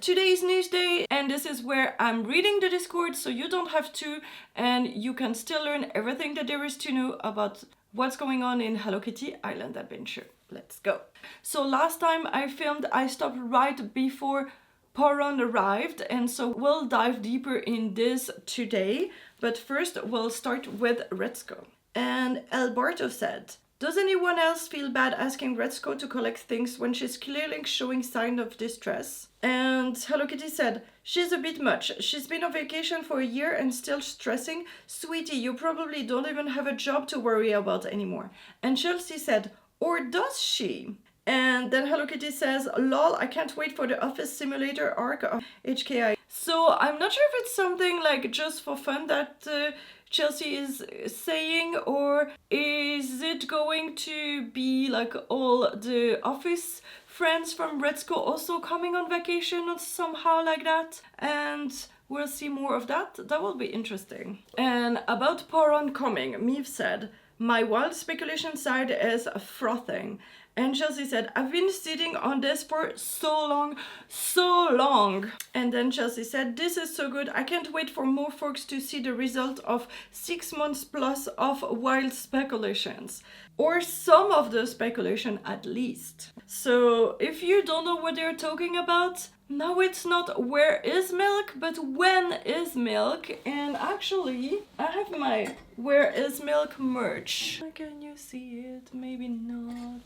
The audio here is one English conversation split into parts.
today's news day, and this is where I'm reading the Discord, so you don't have to, and you can still learn everything that there is to know about what's going on in Hello Kitty Island Adventure. Let's go. So last time I filmed, I stopped right before Poron arrived, and so we'll dive deeper in this today. But first we'll start with Retsuko. And Alberto said, does anyone else feel bad asking Retsuko to collect things when she's clearly showing signs of distress? And Hello Kitty said, she's a bit much. She's been on vacation for a year and still stressing. Sweetie, you probably don't even have a job to worry about anymore. And Chelsea said, or does she? And then Hello Kitty says, lol, I can't wait for the office simulator arc of HKIA. So I'm not sure if it's something like just for fun that Chelsea is saying, or is it going to be like all the office friends from Retsuko also coming on vacation or somehow like that? And we'll see more of that. That will be interesting. And about Poron coming, Meave said, my wild speculation side is frothing. And Chelsea said, I've been sitting on this for so long. And then Chelsea said, this is so good. I can't wait for more folks to see the result of 6 months plus of wild speculations. Or some of the speculation at least. So if you don't know what they're talking about, now it's not where is milk, but when is milk. And actually, I have my where is milk merch. Can you see it? Maybe not.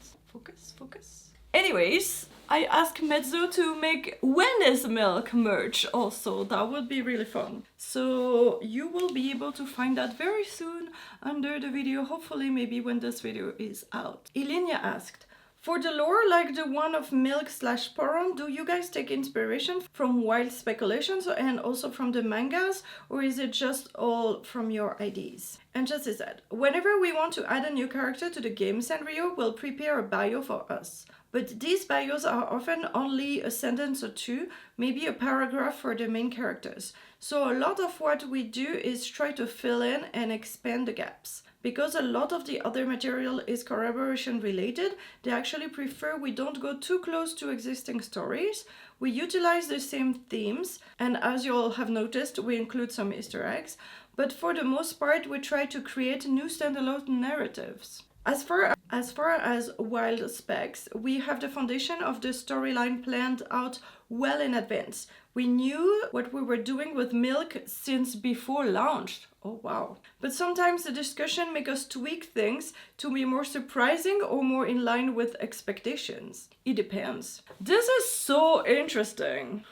Focus. Anyways, I asked Mezzo to make when is milk merch also. That would be really fun. So you will be able to find that very soon under the video. Hopefully maybe when this video is out. Ilinia asked, for the lore like the one of Milk/Poron, do you guys take inspiration from wild speculations and also from the mangas, or is it just all from your ideas? And Jesse said, whenever we want to add a new character to the game, Sanrio will prepare a bio for us. But these bios are often only a sentence or two, maybe a paragraph for the main characters. So a lot of what we do is try to fill in and expand the gaps. Because a lot of the other material is collaboration related, they actually prefer we don't go too close to existing stories. We utilize the same themes, and as you all have noticed, we include some Easter eggs. But for the most part, we try to create new standalone narratives. As far as wild specs, we have the foundation of the storyline planned out well in advance. We knew what we were doing with Milk since before launch. Oh wow. But sometimes the discussion makes us tweak things to be more surprising or more in line with expectations. It depends. This is so interesting.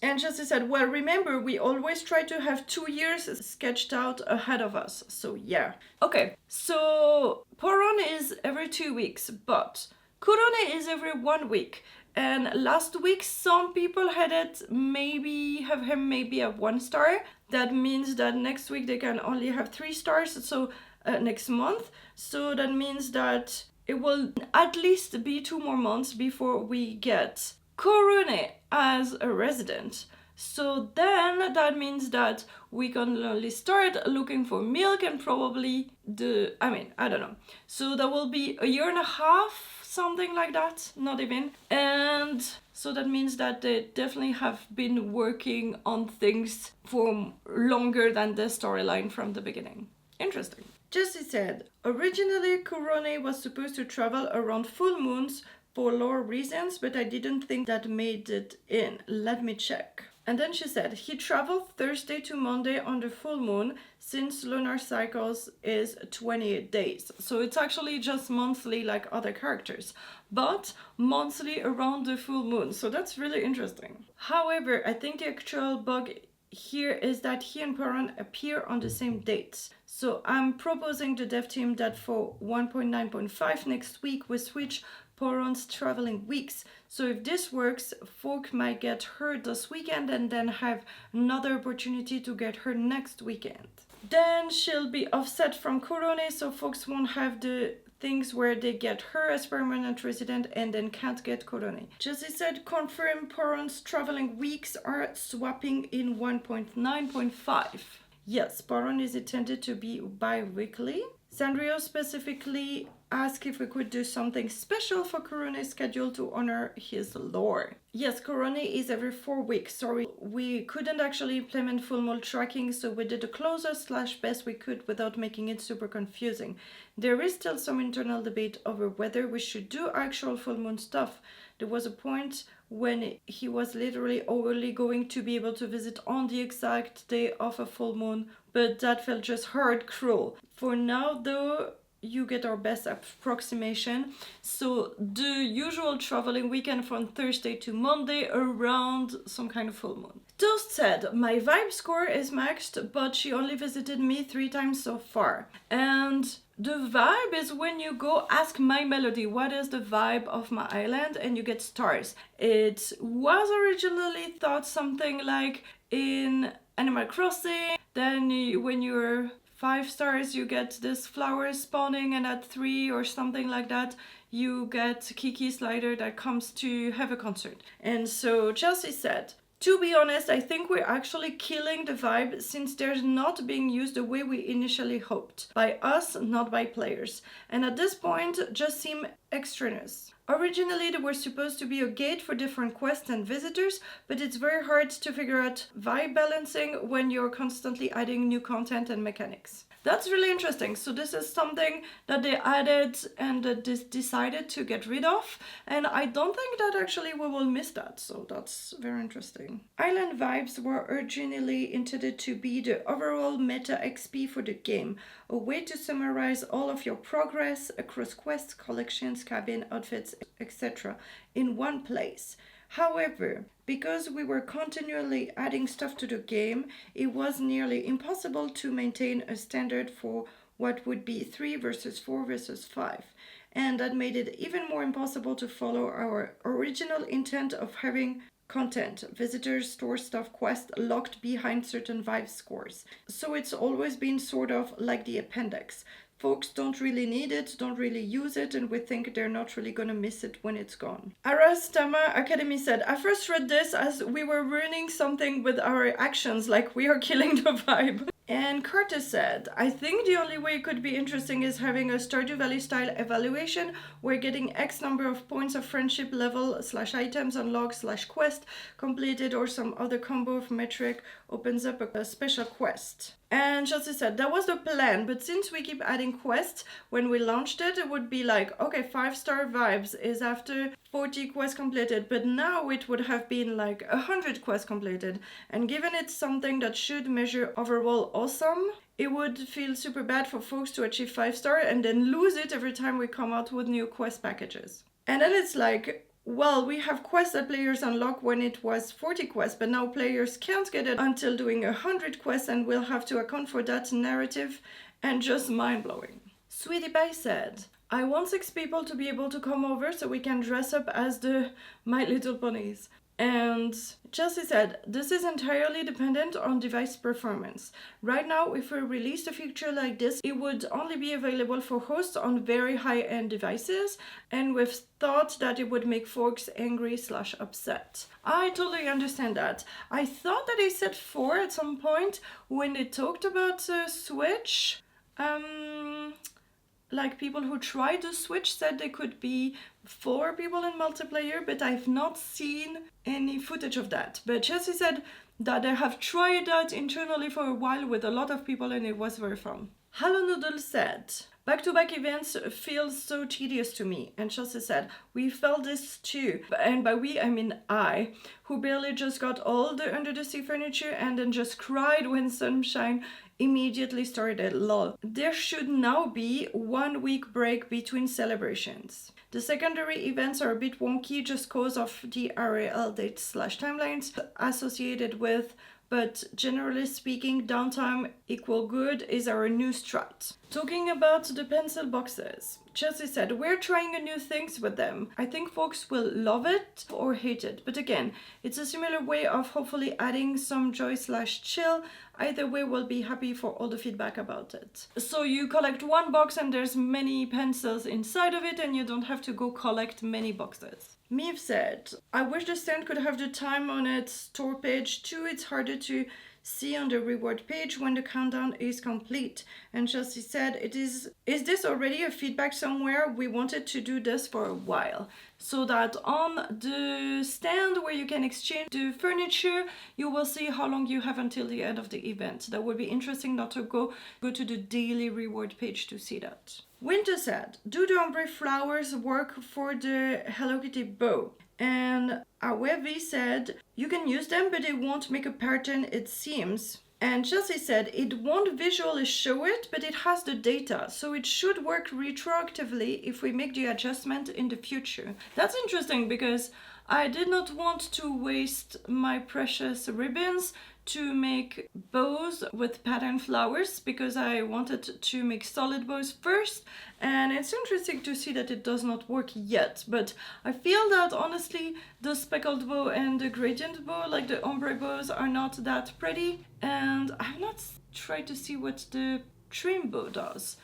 And Jesse said, well, remember, we always try to have 2 years sketched out ahead of us. So yeah. Okay, so Poron is every 2 weeks, but Corune is every 1 week. And last week, some people have him maybe at 1 star. That means that next week they can only have 3 stars. So next month. So that means that it will at least be 2 more months before we get Corune as a resident. So then that means that we can only start looking for Milk and probably I don't know. So that will be a year and a half, something like that, not even. And so that means that they definitely have been working on things for longer than the storyline from the beginning. Interesting. Jessie said, originally Corune was supposed to travel around full moons for lore reasons, but I didn't think that made it in. Let me check. And then she said, he traveled Thursday to Monday on the full moon since lunar cycles is 28 days. So it's actually just monthly like other characters, but monthly around the full moon. So that's really interesting. However, I think the actual bug here is that he and Poron appear on the same dates. So I'm proposing the dev team that for 1.9.5 next week we switch Poron's traveling weeks. So if this works, folk might get her this weekend and then have another opportunity to get her next weekend. Then she'll be offset from Corune, so folks won't have the things where they get her as permanent resident and then can't get Corune. Jessie said, confirm Poron's traveling weeks are swapping in 1.9.5. Yes, Poron is intended to be bi-weekly. Sanrio specifically asked if we could do something special for Corune's schedule to honor his lore. Yes, Corune is every 4 weeks. Sorry, we couldn't actually implement full moon tracking, so we did the closest / best we could without making it super confusing. There is still some internal debate over whether we should do actual full moon stuff. There was a point when he was literally only going to be able to visit on the exact day of a full moon, but that felt just hard cruel. For now though, you get our best approximation. So the usual traveling weekend from Thursday to Monday around some kind of full moon. Toast said, my vibe score is maxed, but she only visited me 3 times so far. And the vibe is when you go ask My Melody what is the vibe of my island, and you get stars. It was originally thought something like in Animal Crossing, then when you're 5 stars you get this flower spawning, and at 3 or something like that you get Kiki Slider that comes to have a concert. And so Chelsea said, to be honest, I think we're actually killing the vibe since they're not being used the way we initially hoped. By us, not by players. And at this point, just seem extraneous. Originally, they were supposed to be a gate for different quests and visitors, but it's very hard to figure out vibe balancing when you're constantly adding new content and mechanics. That's really interesting. So this is something that they added and decided to get rid of. And I don't think that actually we will miss that. So that's very interesting. Island vibes were originally intended to be the overall meta XP for the game. A way to summarize all of your progress across quests, collections, cabin, outfits, etc. in one place. However, because we were continually adding stuff to the game, it was nearly impossible to maintain a standard for what would be 3 versus 4 versus 5. And that made it even more impossible to follow our original intent of having content, visitors, store stuff, quests locked behind certain vibe scores. So it's always been sort of like the appendix. Folks don't really need it, don't really use it, and we think they're not really gonna miss it when it's gone. Arastama Academy said, I first read this as we were ruining something with our actions, like we are killing the vibe. And Carter said, I think the only way it could be interesting is having a Stardew Valley style evaluation where getting X number of points of friendship level / items unlocked / quest completed or some other combo of metric opens up a special quest. And Chelsea said, that was the plan, but since we keep adding quests, when we launched it, it would be like, okay, 5-star vibes is after 40 quests completed, but now it would have been like 100 quests completed. And given it's something that should measure overall awesome, it would feel super bad for folks to achieve 5-star and then lose it every time we come out with new quest packages. And then it's like, well, we have quests that players unlock when it was 40 quests, but now players can't get it until doing 100 quests, and we'll have to account for that narrative, and just mind-blowing. Sweetie Pie said, I want 6 people to be able to come over so we can dress up as the My Little Ponies. And Chelsea said, this is entirely dependent on device performance. Right now, if we released a feature like this, it would only be available for hosts on very high-end devices, and we've thought that it would make folks angry / upset. I totally understand that. I thought that they said 4 at some point when they talked about Switch. Like people who tried the Switch said they could be 4 people in multiplayer, but I've not seen any footage of that. But Chelsea said that they have tried that internally for a while with a lot of people and it was very fun. Hello Noodle said, back-to-back events feel so tedious to me. And Chelsea said, we felt this too. And by we, I mean I, who barely just got all the Under the Sea furniture and then just cried when Sunshine immediately started, lol. There should now be 1 week break between celebrations. The secondary events are a bit wonky just cause of the RAL dates / timelines associated with, but generally speaking, downtime equal good is our new strat. Talking about the pencil boxes, Chelsea said, we're trying new things with them. I think folks will love it or hate it, but again, it's a similar way of hopefully adding some joy / chill. Either way, we'll be happy for all the feedback about it. So you collect 1 box and there's many pencils inside of it and you don't have to go collect many boxes. Meave said, I wish the stand could have the time on its store page too. It's harder to see on the reward page when the countdown is complete. And Chelsea said, is this already a feedback somewhere? We wanted to do this for a while. So that on the stand where you can exchange the furniture, you will see how long you have until the end of the event. That would be interesting not to go to the daily reward page to see that. Winter said, do the ombre flowers work for the Hello Kitty bow? And Awevi said, you can use them, but it won't make a pattern, it seems. And Chelsea said, it won't visually show it, but it has the data, so it should work retroactively if we make the adjustment in the future. That's interesting because I did not want to waste my precious ribbons to make bows with pattern flowers because I wanted to make solid bows first, and it's interesting to see that it does not work yet, but I feel that honestly the speckled bow and the gradient bow, like the ombre bows, are not that pretty, and I've not tried to see what the trim bow does.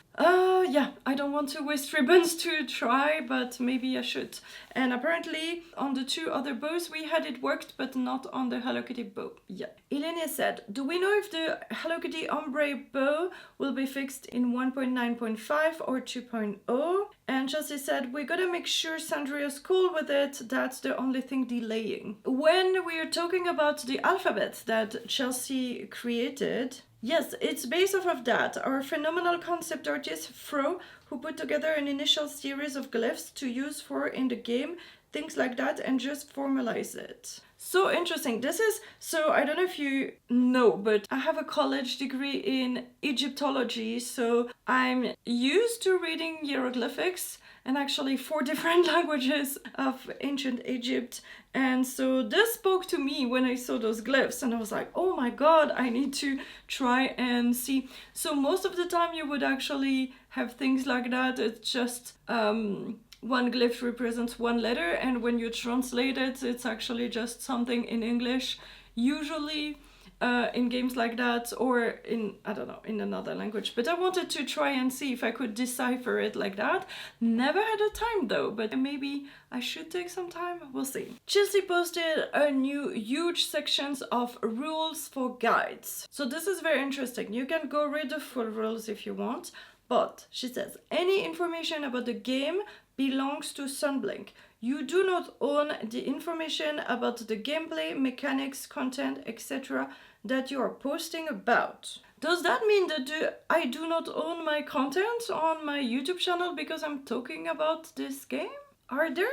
Yeah, I don't want to waste ribbons to try, but maybe I should. And apparently on the two other bows we had it worked, but not on the Hello Kitty bow. Yeah. Elenia said, do we know if the Hello Kitty ombre bow will be fixed in 1.9.5 or 2.0? And Chelsea said, we gotta make sure Sandria's cool with it, that's the only thing delaying. When we're talking about the alphabet that Chelsea created, yes, it's based off of that. Our phenomenal concept artist, Fro, who put together an initial series of glyphs to use for in the game, things like that, and just formalize it. So interesting. So I don't know if you know, but I have a college degree in Egyptology, so I'm used to reading hieroglyphics and actually 4 different languages of ancient Egypt. And so this spoke to me when I saw those glyphs, and I was like, oh my god, I need to try and see. So most of the time you would actually have things like that. It's just one glyph represents one letter, and when you translate it, it's actually just something in English, usually in games like that, or in, I don't know, in another language. But I wanted to try and see if I could decipher it like that. Never had the time though, but maybe I should take some time, we'll see. Chelsea posted a new huge sections of rules for guides. So this is very interesting. You can go read the full rules if you want, but she says, any information about the game belongs to Sunblink. You do not own the information about the gameplay, mechanics, content, etc. that you are posting about. Does that mean that I do not own my content on my YouTube channel because I'm talking about this game? Are they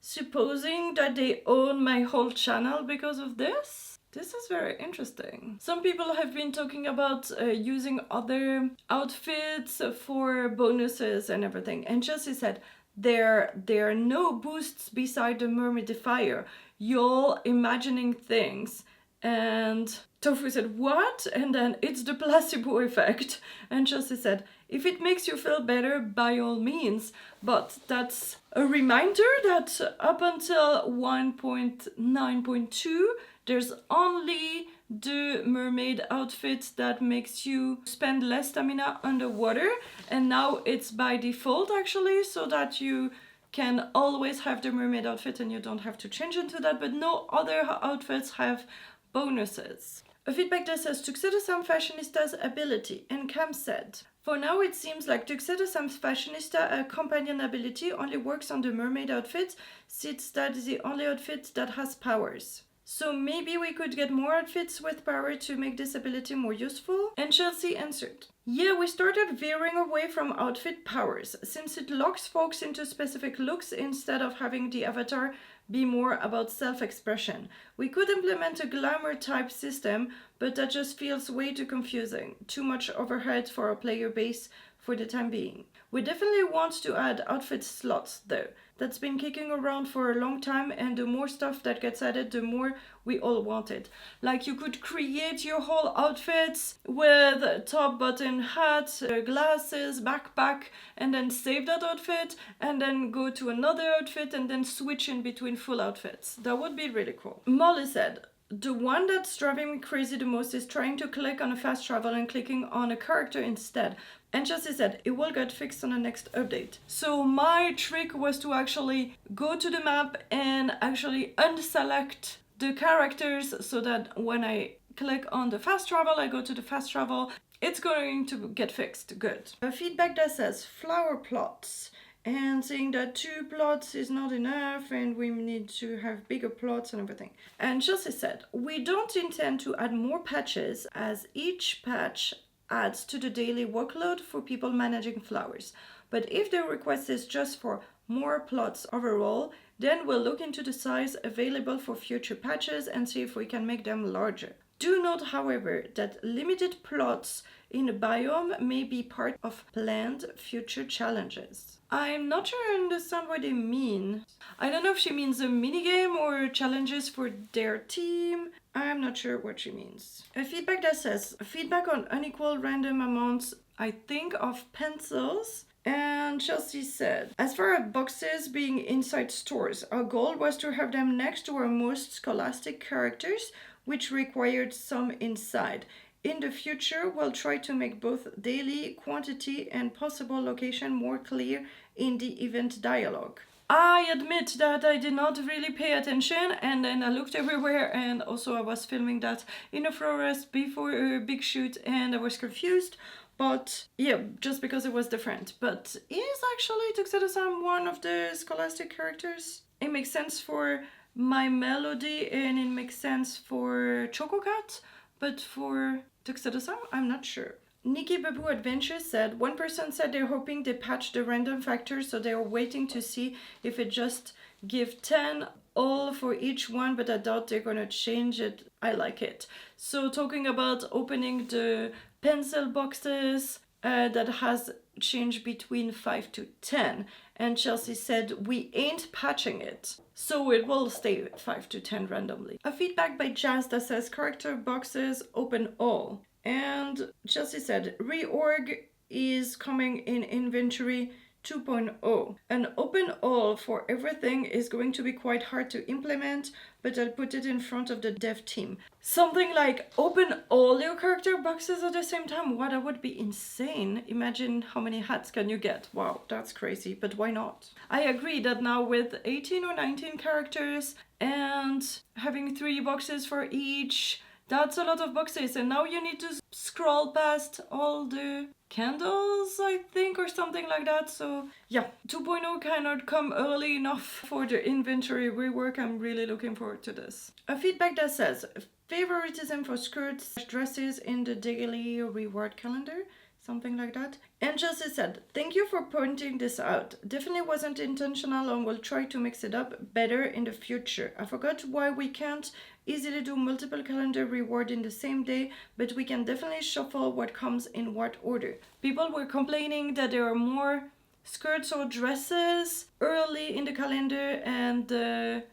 supposing that they own my whole channel because of this? This is very interesting. Some people have been talking about using other outfits for bonuses and everything. And Chelsea said, there are no boosts beside the Mermaidifier. You're imagining things. And Tofu said, what? And then it's the placebo effect. And Chelsea said, if it makes you feel better, by all means. But that's a reminder that up until 1.9.2, there's only the mermaid outfit that makes you spend less stamina underwater, and now it's by default actually, so that you can always have the mermaid outfit and you don't have to change into that, but no other outfits have bonuses. A feedback that says Tuxedosam Fashionista's ability, and Cam said, for now it seems like Tuxedosam's Fashionista companion ability only works on the mermaid outfit, since that is the only outfit that has powers. So maybe we could get more outfits with power to make this ability more useful? And Chelsea answered, yeah, we started veering away from outfit powers, since it locks folks into specific looks instead of having the avatar be more about self-expression. We could implement a glamour type system, but that just feels way too confusing. Too much overhead for our player base for the time being. We definitely want to add outfit slots though. That's been kicking around for a long time, and the more stuff that gets added, the more we all want it. Like you could create your whole outfits with top, button, hat, glasses, backpack, and then save that outfit, and then go to another outfit, and then switch in between full outfits. That would be really cool. Molly said, the one that's driving me crazy the most is trying to click on a fast travel and clicking on a character instead. And Chelsea said, it will get fixed on the next update. So my trick was to actually go to the map and actually unselect the characters so that when I click on the fast travel, I go to the fast travel, it's going to get fixed. Good. A feedback that says flower plots and saying that 2 plots is not enough and we need to have bigger plots and everything. And Chelsea said, we don't intend to add more patches as each patch adds to the daily workload for people managing flowers. But if the request is just for more plots overall, then we'll look into the size available for future patches and see if we can make them larger. Do note, however, that limited plots in a biome may be part of planned future challenges. I'm not sure I understand what they mean. I don't know if she means a minigame or challenges for their team. I'm not sure what she means. A feedback that says, feedback on unequal random amounts, I think, of pencils. And Chelsea said, as for our boxes being inside stores, our goal was to have them next to our most scholastic characters, which required some inside. In the future, we'll try to make both daily quantity and possible location more clear in the event dialogue. I admit that I did not really pay attention, and then I looked everywhere, and also I was filming that in a forest before a big shoot and I was confused. But yeah, just because it was different. But is actually Tuxedosam one of the scholastic characters? It makes sense for My Melody and it makes sense for Chococat, but for Tuxedosam, I'm not sure. Nikki Babu Adventure said, one person said they're hoping they patch the random factor, so they're waiting to see if it just give 10 all for each one, but I doubt they're gonna change it. I like it. So talking about opening the pencil boxes that has changed between 5 to 10, and Chelsea said we ain't patching it, so it will stay 5 to 10 randomly. A feedback by Jazz that says character boxes open all, and Chelsea said reorg is coming in inventory 2.0. An open all for everything is going to be quite hard to implement, but I'll put it in front of the dev team. Something like open all your character boxes at the same time? Wow, that would be insane. Imagine how many hats can you get. Wow, that's crazy, but why not? I agree that now with 18 or 19 characters and having 3 boxes for each, that's a lot of boxes, and now you need to scroll past all the candles, I think, or something like that. So yeah, 2.0 cannot come early enough for the inventory rework. I'm really looking forward to this. A feedback that says favoritism for skirts, dresses in the daily reward calendar, something like that. And Jesse said, thank you for pointing this out. Definitely wasn't intentional and will try to mix it up better in the future. I forgot why we can't easily do multiple calendar reward in the same day, but we can definitely shuffle what comes in what order. People were complaining that there are more skirts or dresses early in the calendar and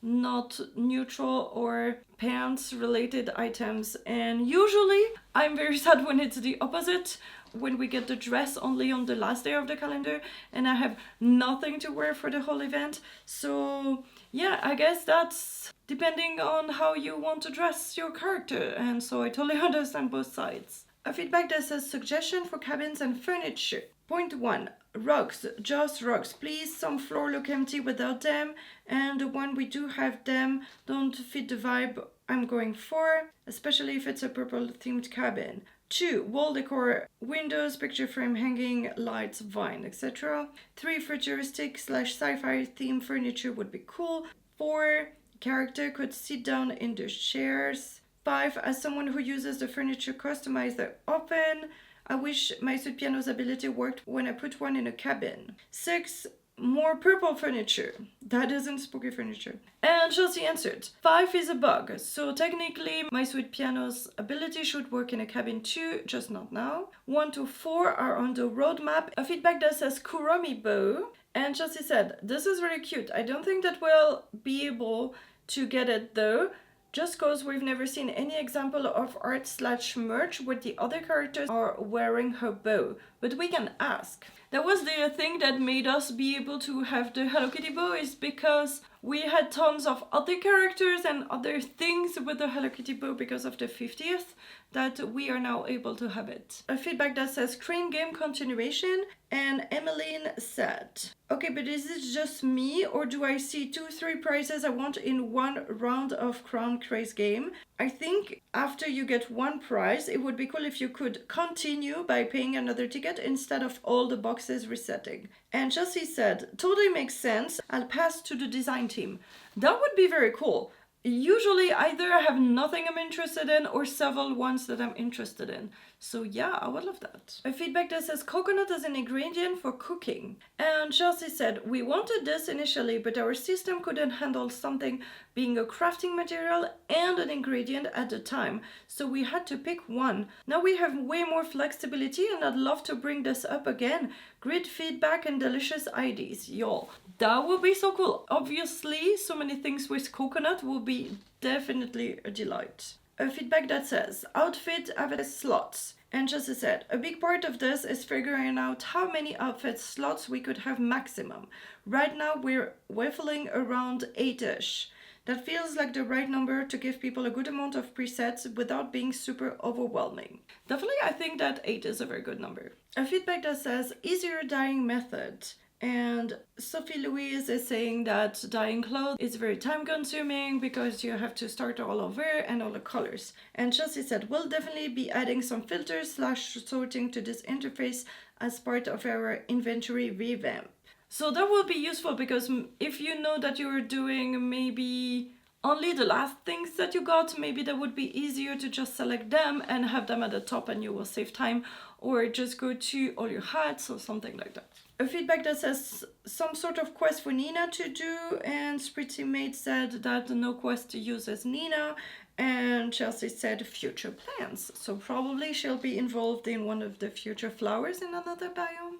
not neutral or pants related items, and usually I'm very sad when it's the opposite, when we get the dress only on the last day of the calendar and I have nothing to wear for the whole event. So yeah, I guess that's depending on how you want to dress your character, and so I totally understand both sides. A feedback that says suggestion for cabins and furniture. Point 1. Rugs, just rugs. Please, some floor look empty without them, and the one we do have them don't fit the vibe I'm going for, especially if it's a purple themed cabin. 2. Wall decor, windows, picture frame hanging, lights, vine, etc. 3. Futuristic / sci-fi theme furniture would be cool. 4. Character could sit down in the chairs. 5. As someone who uses the furniture customized or open, I wish my sweet piano's ability worked when I put one in a cabin. 6. More purple furniture. That isn't spooky furniture. And Chelsea answered, 5 is a bug, so technically my sweet piano's ability should work in a cabin too, just not now. 1 to 4 are on the roadmap. A feedback that says kuromi bow. And Chelsea said, this is very cute. I don't think that we'll be able to get it though, just cause we've never seen any example of art / merch where the other characters are wearing her bow, but we can ask. That was the thing that made us be able to have the Hello Kitty bow, is because We had tons of other characters and other things with the Hello Kitty book because of the 50th that we are now able to have it. A feedback that says Crane game continuation, and Emmeline said, okay, but is it just me or do I see 2-3 prizes I want in one round of Crown Craze game? I think after you get one prize, it would be cool if you could continue by paying another ticket instead of all the boxes resetting. And Chelsea said, totally makes sense. I'll pass to the design team. That would be very cool. Usually either I have nothing I'm interested in or several ones that I'm interested in. So yeah, I would love that. A feedback that says coconut as an ingredient for cooking. And Chelsea said, we wanted this initially, but our system couldn't handle something being a crafting material and an ingredient at the time. So we had to pick one. Now we have way more flexibility and I'd love to bring this up again. Great feedback and delicious ideas, y'all. That would be so cool. Obviously, so many things with coconut will be definitely a delight. A feedback that says, outfit avatar slots. And Chelsea said, a big part of this is figuring out how many outfit slots we could have maximum. Right now we're waffling around 8-ish. That feels like the right number to give people a good amount of presets without being super overwhelming. Definitely, I think that 8 is a very good number. A feedback that says, easier dyeing method. And Sophie Louise is saying that dyeing clothes is very time consuming because you have to start all over and all the colors. And Chelsea said, we'll definitely be adding some filters / sorting to this interface as part of our inventory revamp. So that will be useful because if you know that you're doing maybe only the last things that you got, maybe that would be easier to just select them and have them at the top and you will save time, or just go to all your hats or something like that. A feedback that says some sort of quest for Nina to do, and Spritzy Mate said that no quest uses Nina, and Chelsea said future plans. So probably she'll be involved in one of the future flowers in another biome.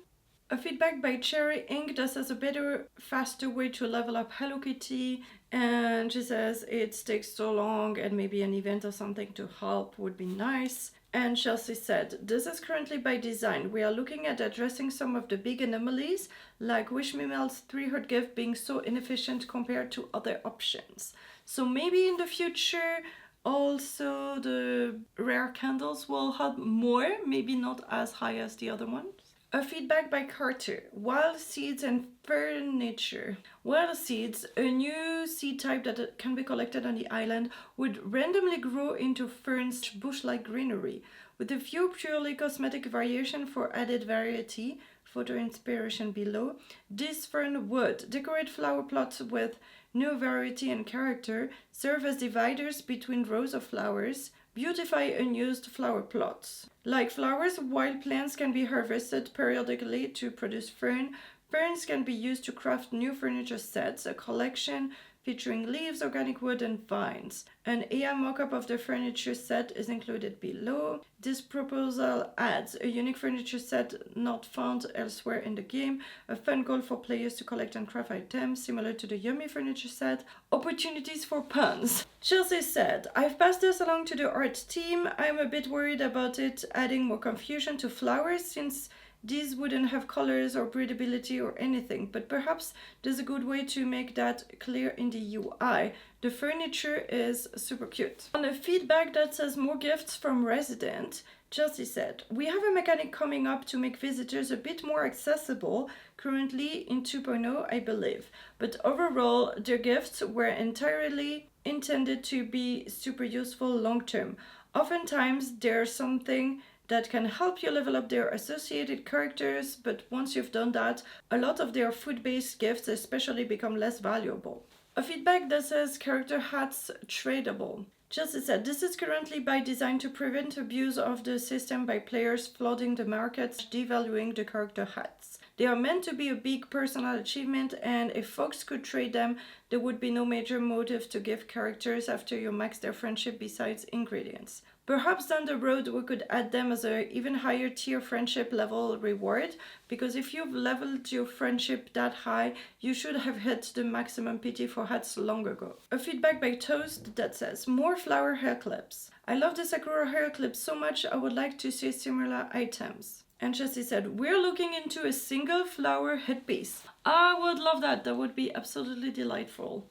A feedback by Cherry Ink that says a better, faster way to level up Hello Kitty, and she says it takes so long and maybe an event or something to help would be nice. And Chelsea said, this is currently by design. We are looking at addressing some of the big anomalies, like Wish Me Mel's 3-heart gift being so inefficient compared to other options. So maybe in the future, also the rare candles will help more, maybe not as high as the other ones. A feedback by Carter, wild seeds and furniture. Wild seeds, a new seed type that can be collected on the island, would randomly grow into ferns, bush-like greenery, with a few purely cosmetic variation for added variety. Photo inspiration below. This fern would decorate flower plots with new variety and character, serve as dividers between rows of flowers, beautify unused flower plots. Like flowers, wild plants can be harvested periodically to produce fern. Ferns can be used to craft new furniture sets, a collection featuring leaves, organic wood, and vines. An AI mock-up of the furniture set is included below. This proposal adds a unique furniture set not found elsewhere in the game, a fun goal for players to collect and craft items similar to the Yummy furniture set, opportunities for puns. Chelsea said, I've passed this along to the art team. I'm a bit worried about it adding more confusion to flowers since these wouldn't have colors or breathability or anything, but perhaps there's a good way to make that clear in the UI. The furniture is super cute. On a feedback that says more gifts from resident, Chelsea said, we have a mechanic coming up to make visitors a bit more accessible, currently in 2.0 I believe, but overall their gifts were entirely intended to be super useful long term. Oftentimes there's something that can help you level up their associated characters, but once you've done that, a lot of their food-based gifts especially become less valuable. A feedback that says character hats tradable. Chelsea said, this is currently by design to prevent abuse of the system by players flooding the markets, devaluing the character hats. They are meant to be a big personal achievement, and if folks could trade them, there would be no major motive to give characters after you max their friendship besides ingredients. Perhaps down the road we could add them as an even higher tier friendship level reward, because if you've leveled your friendship that high, you should have hit the maximum PT for hats long ago. A feedback by Toast that says, more flower hair clips. I love the Sakura hair clips so much, I would like to see similar items. And Chelsea said, we're looking into a single flower headpiece. I would love that. That would be absolutely delightful.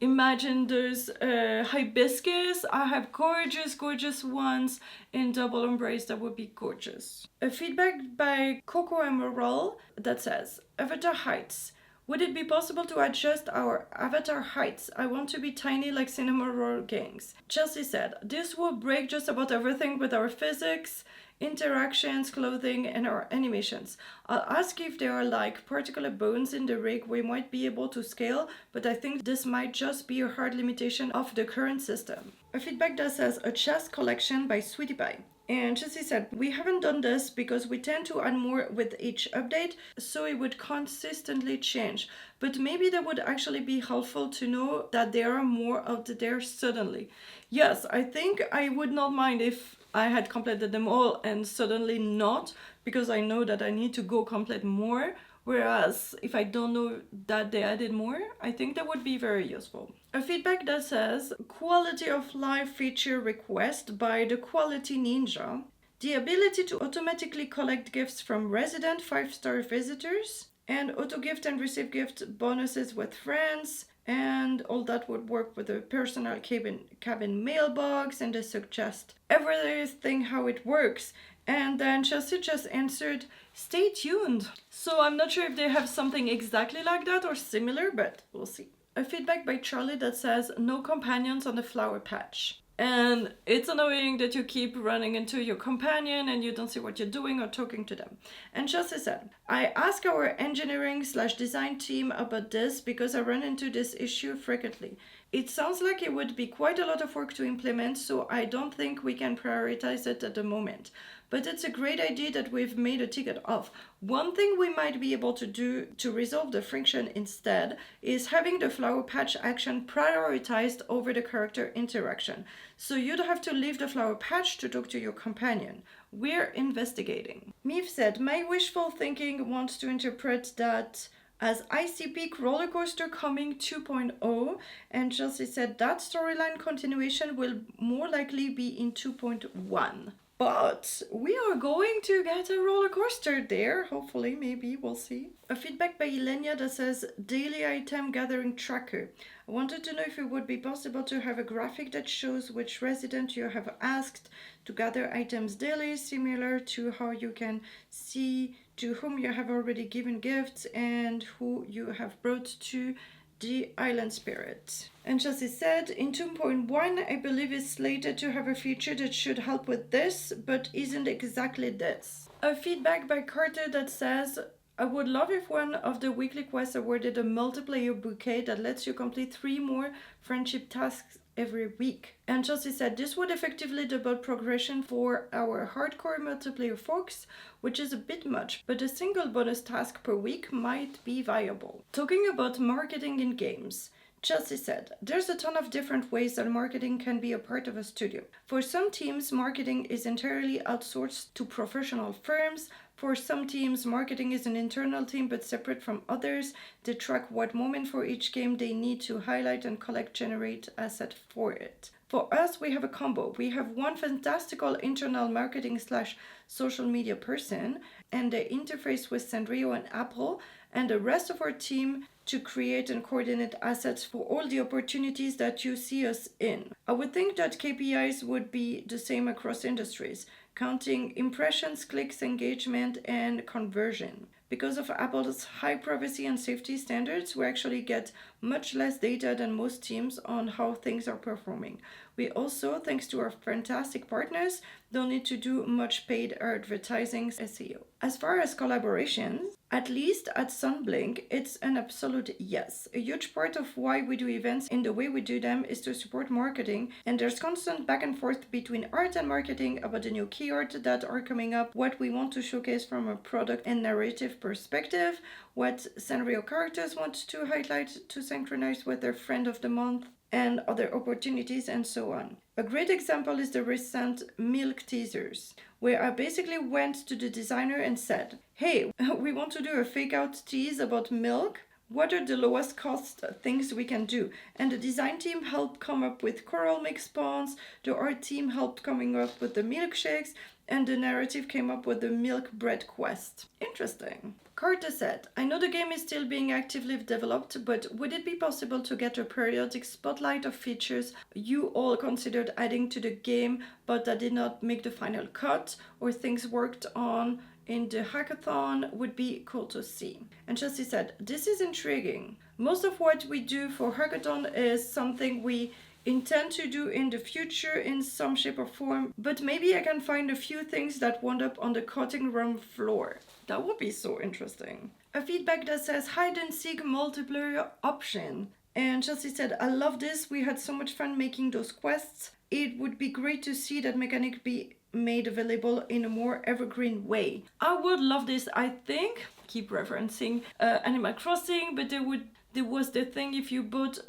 Imagine there's hibiscus. I have gorgeous, gorgeous ones in double embrace. That would be gorgeous. A feedback by Coco and Morale that says, Avatar heights. Would it be possible to adjust our avatar heights? I want to be tiny like Cinema Roll Gangs. Chelsea said, this will break just about everything with our physics, interactions, clothing, and our animations. I'll ask if there are like particular bones in the rig we might be able to scale, but I think this might just be a hard limitation of the current system. A feedback that says a chest collection by Sweetie Pie. And Chelsea said, we haven't done this because we tend to add more with each update, so it would consistently change. But maybe that would actually be helpful to know that there are more out there suddenly. Yes, I think I would not mind if I had completed them all and suddenly not, because I know that I need to go complete more. Whereas if I don't know that they added more, I think that would be very useful. A feedback that says, quality of life feature request by the Quality Ninja. The ability to automatically collect gifts from resident 5-star visitors and auto gift and receive gift bonuses with friends. And all that would work with a personal cabin mailbox, and they suggest everything how it works. And then Chelsea just answered, stay tuned. So I'm not sure if they have something exactly like that or similar, but we'll see. A feedback by Charlie that says, no companions on the flower patch. And it's annoying that you keep running into your companion and you don't see what you're doing or talking to them. And Chelsea said, I asked our engineering/design team about this because I run into this issue frequently. It sounds like it would be quite a lot of work to implement, so I don't think we can prioritize it at the moment. But it's a great idea that we've made a ticket of. One thing we might be able to do to resolve the friction instead is having the flower patch action prioritized over the character interaction. So you'd have to leave the flower patch to talk to your companion. We're investigating. Meave said, my wishful thinking wants to interpret that as Icy Peak Roller Coaster Coming 2.0, and Chelsea said that storyline continuation will more likely be in 2.1. But we are going to get a roller coaster there, hopefully, maybe, we'll see. A feedback by Ilenia that says, daily item gathering tracker. I wanted to know if it would be possible to have a graphic that shows which resident you have asked to gather items daily, similar to how you can see to whom you have already given gifts and who you have brought to the island spirit. And Chelsea said, in 2.1, I believe is slated to have a feature that should help with this, but isn't exactly this. A feedback by Carter that says, I would love if one of the weekly quests awarded a multiplayer bouquet that lets you complete 3 more friendship tasks every week. And Chelsea said, this would effectively double progression for our hardcore multiplayer folks, which is a bit much, but a single bonus task per week might be viable. Talking about marketing in games, Chelsea said, there's a ton of different ways that marketing can be a part of a studio. For some teams, marketing is entirely outsourced to professional firms. For some teams, marketing is an internal team but separate from others. They track what moment for each game they need to highlight and generate asset for it. For us, we have a combo. We have one fantastical internal marketing/social media person, and they interface with Sanrio and Apple, and the rest of our team to create and coordinate assets for all the opportunities that you see us in. I would think that KPIs would be the same across industries, counting impressions, clicks, engagement, and conversion. Because of Apple's high privacy and safety standards, we actually get much less data than most teams on how things are performing. We also, thanks to our fantastic partners, don't need to do much paid advertising SEO. As far as collaborations, at least at Sunblink, it's an absolute yes. A huge part of why we do events in the way we do them is to support marketing, and there's constant back and forth between art and marketing about the new key art that are coming up, what we want to showcase from a product and narrative perspective, what Sanrio characters want to highlight to synchronize with their friend of the month, and other opportunities, and so on. A great example is the recent Milk teasers, where I basically went to the designer and said, hey, we want to do a fake out tease about Milk. what are the lowest cost things we can do. And the design team helped come up with coral mix spawns, the art team helped coming up with the milkshakes, and the narrative came up with the milk bread quest. Interesting. Carter said, I know the game is still being actively developed, but would it be possible to get a periodic spotlight of features you all considered adding to the game but that did not make the final cut, or things worked on in the hackathon? Would be cool to see. And Chelsea said, this is intriguing. Most of what we do for hackathon is something we intend to do in the future in some shape or form, but maybe I can find a few things that wound up on the cutting room floor. That would be so interesting. A feedback that says hide and seek multiplayer option. And Chelsea said, I love this. We had so much fun making those quests. It would be great to see that mechanic be made available in a more evergreen way. I would love this. I think, keep referencing Animal Crossing, but there was the thing if you bought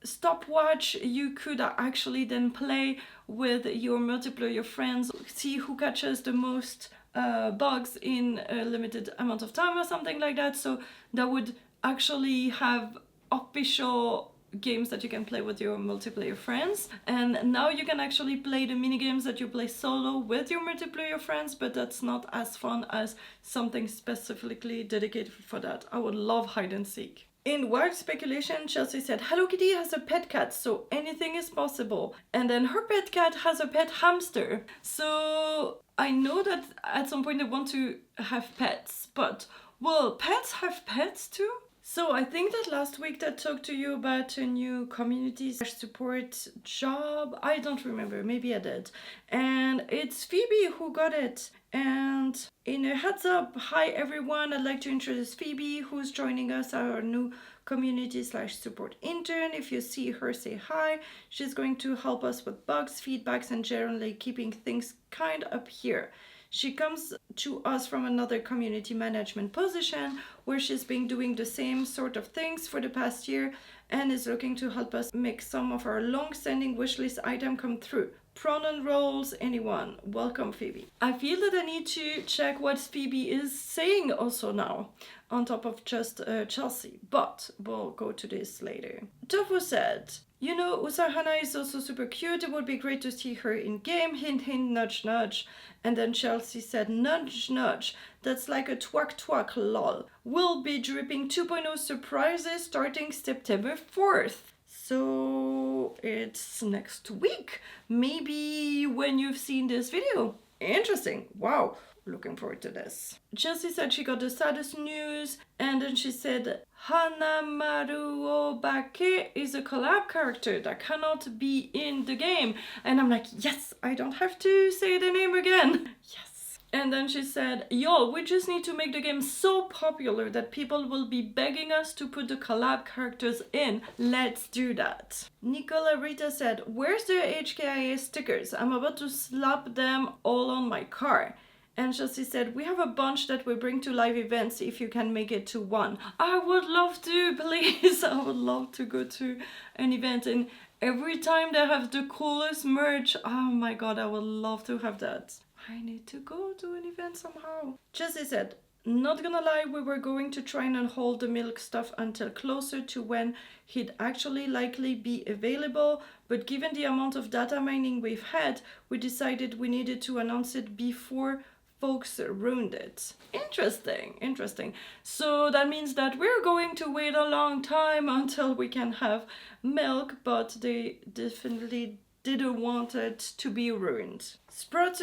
stopwatch, you could actually then play with your multiplayer friends, see who catches the most bugs in a limited amount of time or something like that. So that would actually have official games that you can play with your multiplayer friends, and now you can actually play the mini games that you play solo with your multiplayer friends, but that's not as fun as something specifically dedicated for that. I would love hide and seek. In wild speculation, Chelsea said, Hello Kitty has a pet cat, so anything is possible. And then her pet cat has a pet hamster. So I know that at some point they want to have pets, but will pets have pets too? So I think that last week I talked to you about a new community support job. I don't remember, maybe I did. And it's Phoebe who got it. And in a heads up, hi everyone, I'd like to introduce Phoebe, who's joining us, our new community/support intern. If you see her, say hi. She's going to help us with bugs, feedbacks, and generally keeping things kind up here. She comes to us from another community management position where she's been doing the same sort of things for the past year and is looking to help us make some of our long-standing wishlist items come through. Pronoun roles, anyone. Welcome, Phoebe. I feel that I need to check what Phoebe is saying also now, on top of just Chelsea, but we'll go to this later. Tofu said, you know, Usahana is also super cute. It would be great to see her in game. Hint, hint, nudge, nudge. And then Chelsea said, nudge, nudge. That's like a twak, twak, lol. We'll be dripping 2.0 surprises starting September 4th. So it's next week. Maybe when you've seen this video. Interesting. Wow. Looking forward to this. Chelsea said she got the saddest news, and then she said Hanamaru Obake is a collab character that cannot be in the game. And I'm like, yes, I don't have to say the name again. Yes. And then she said, yo, we just need to make the game so popular that people will be begging us to put the collab characters in. Let's do that. Nicola Rita said, where's the HKIA stickers? I'm about to slap them all on my car. And Chelsea said, we have a bunch that we bring to live events if you can make it to one. I would love to, please. I would love to go to an event. And every time they have the coolest merch, oh my god, I would love to have that. I need to go to an event somehow. Chelsea said, not gonna lie, we were going to try and hold the milk stuff until closer to when he'd actually likely be available, but given the amount of data mining we've had, we decided we needed to announce it before folks ruined it. Interesting. So that means that we're going to wait a long time until we can have milk, but they definitely didn't want it to be ruined. Sprout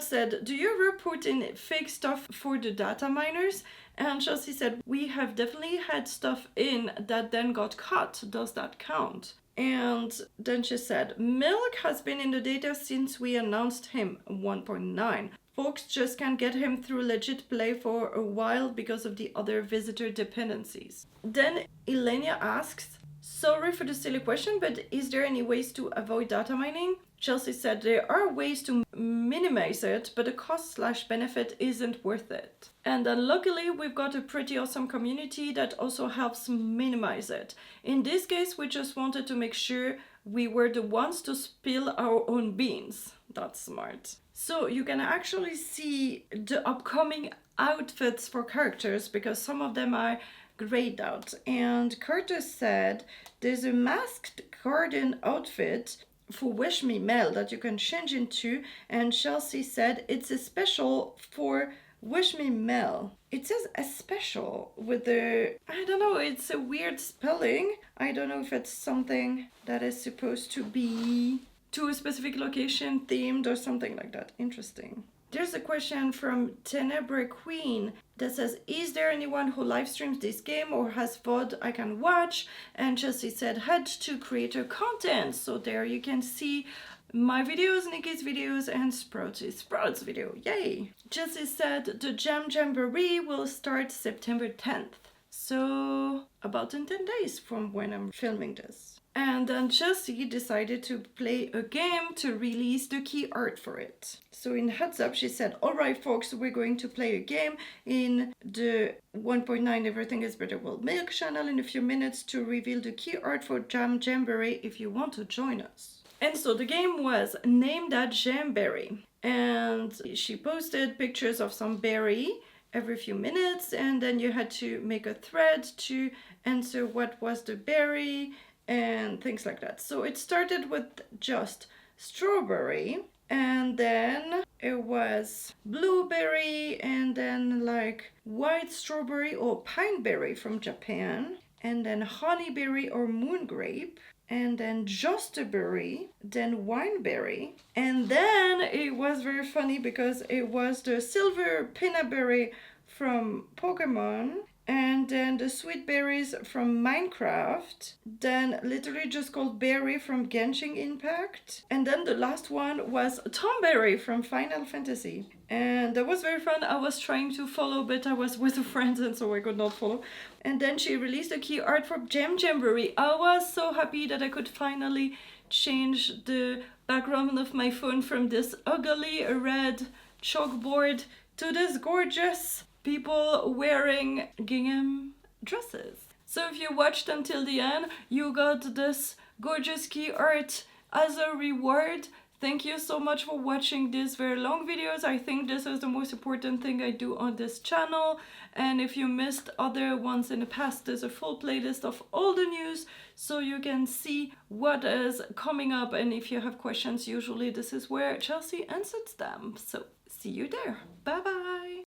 said, do you ever put in fake stuff for the data miners? And Chelsea said, we have definitely had stuff in that then got cut. Does that count? And then she said, Milk has been in the data since we announced him 1.9. Folks just can't get him through legit play for a while because of the other visitor dependencies. Then Elenia asks, sorry for the silly question, but is there any ways to avoid data mining? Chelsea said there are ways to minimize it, but the cost/benefit isn't worth it. And then luckily we've got a pretty awesome community that also helps minimize it. In this case, we just wanted to make sure we were the ones to spill our own beans. That's smart. So you can actually see the upcoming outfits for characters because some of them are grayed out. And Curtis said there's a masked garden outfit for Wish Me Mel that you can change into, and Chelsea said it's a special for Wish Me Mel. It says a special with the, I don't know, it's a weird spelling. I don't know if it's something that is supposed to be to a specific location themed or something like that. Interesting. There's a question from Tenebre Queen that says, is there anyone who live streams this game or has VOD I can watch? And Chelsea said, head to creator content. So there you can see my videos, Nikki's videos, and Sprout's video. Yay! Chelsea said the Jam Jamboree will start September 10th. So about in 10 days from when I'm filming this. And then Chelsea decided to play a game to release the key art for it. So in Heads Up, she said, all right, folks, we're going to play a game in the 1.9 Everything is Better World Milk channel in a few minutes to reveal the key art for Jam Jamboree if you want to join us. And so the game was named that Jamberry. And she posted pictures of some berry every few minutes. And then you had to make a thread to answer what was the berry and things like that. So it started with just strawberry, and then it was blueberry, and then like white strawberry or pineberry from Japan, and then honeyberry or moon grape, and then just a berry, then wineberry, and then it was very funny because it was the silver peanut berry from Pokemon, and then the sweet berries from Minecraft, then literally just called berry from Genshin Impact, and then the last one was Tomberry from Final Fantasy. And that was very fun. I was trying to follow, but I was with a friend and so I could not follow. And then she released the key art for Jam Jamboree. I was so happy that I could finally change the background of my phone from this ugly red chalkboard to this gorgeous people wearing gingham dresses. So if you watched until the end, you got this gorgeous key art as a reward. Thank you so much for watching these very long videos. I think this is the most important thing I do on this channel. And if you missed other ones in the past, there's a full playlist of all the news so you can see what is coming up. And if you have questions, usually this is where Chelsea answers them. So see you there. Bye bye.